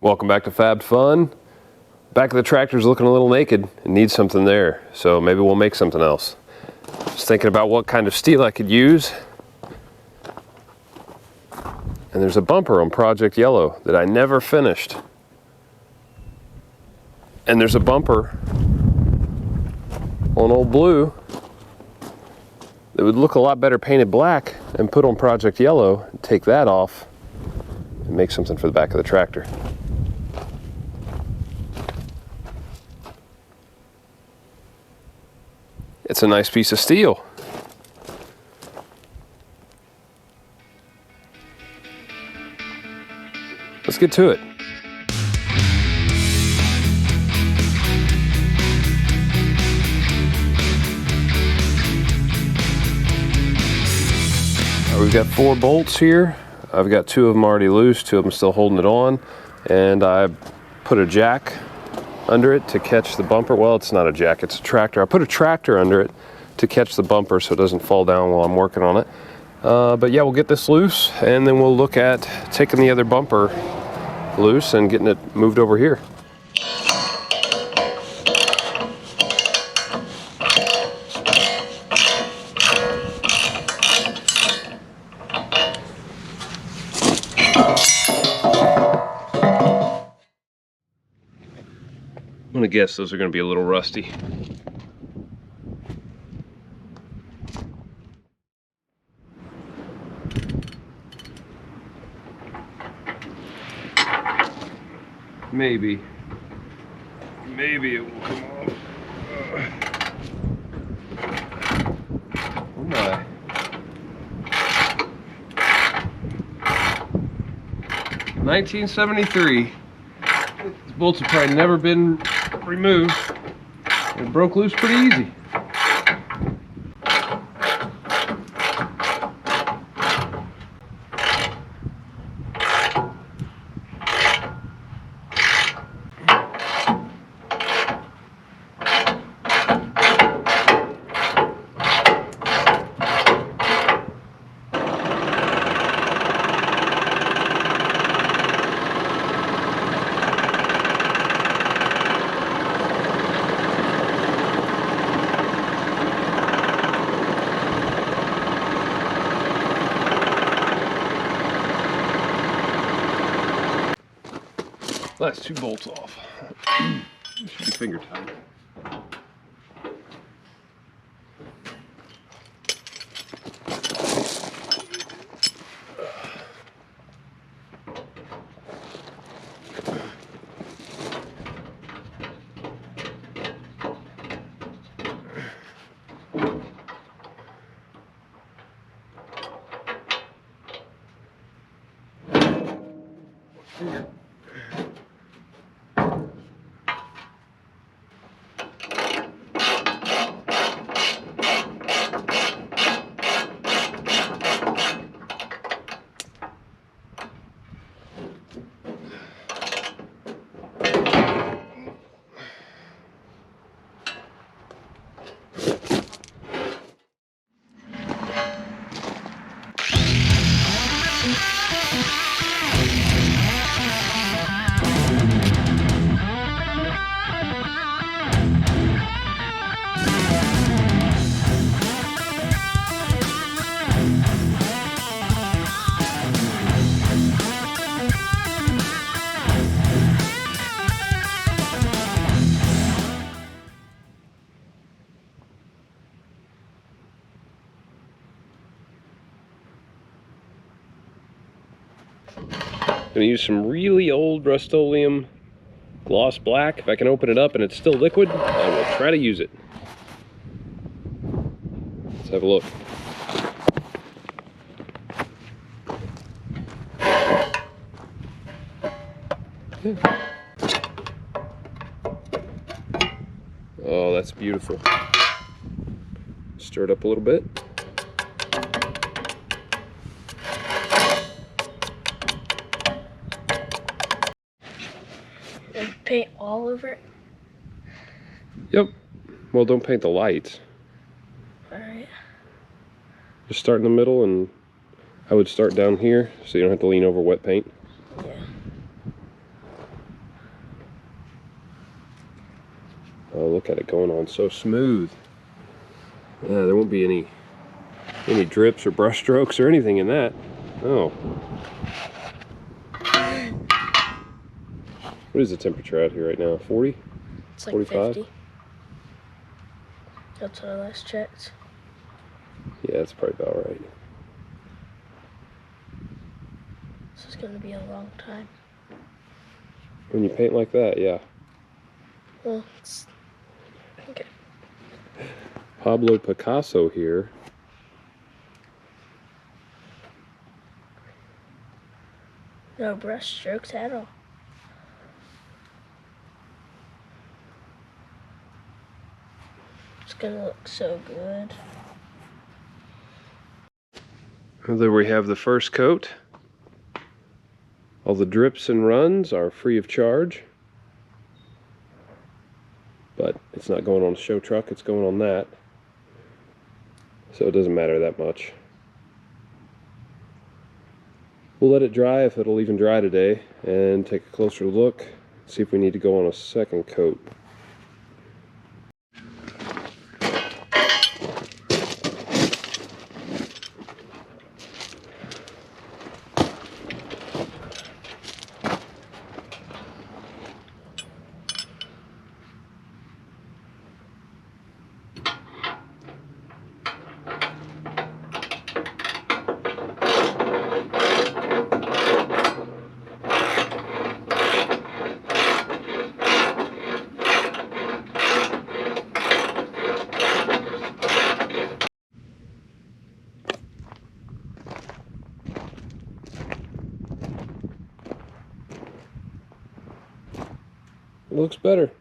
Welcome back to Fab Fun. Back of the tractor's looking a little naked. It needs something there, so maybe we'll make something else. Just thinking about what kind of steel I could use. And there's a bumper on Project Yellow that I never finished. And there's a bumper on Old Blue that would look a lot better painted black and put on Project Yellow, and take that off and make something for the back of the tractor. It's a nice piece of steel. Let's get to it. We've got 4 bolts here. I've got 2 of them already loose, 2 of them still holding it on, and I put a jack under it to catch the bumper. Well, it's not a jack, it's a tractor. I put a tractor under it to catch the bumper so it doesn't fall down while I'm working on it. But yeah, we'll get this loose, and then we'll look at taking the other bumper loose and getting it moved over here. I'm gonna guess those are gonna be a little rusty. Maybe it will come off. Oh my. $1973. These bolts have probably never been removed. It broke loose pretty easy. That's 2 bolts off. Should be finger tight. Finger. I'm gonna use some really old Rust-Oleum gloss black. If I can open it up and it's still liquid, I will try to use it. Let's have a look. Oh, that's beautiful. Stir it up a little bit. Paint all over it? Yep. Well, don't paint the lights. Alright. Just start in the middle, and I would start down here so you don't have to lean over wet paint. Yeah. Oh, look at it going on so smooth. There won't be any drips or brush strokes or anything in that. Oh. What is the temperature out here right now? 40? It's like 45? 50. That's what I last checked. Yeah, that's probably about right. This is going to be a long time. When you paint like that, yeah. Well, it's okay. Pablo Picasso here. No brush strokes at all. It's gonna look so good. And there we have the first coat. All the drips and runs are free of charge. But it's not going on a show truck, it's going on that. So it doesn't matter that much. We'll let it dry, if it'll even dry today, and take a closer look, see if we need to go on a second coat. It looks better.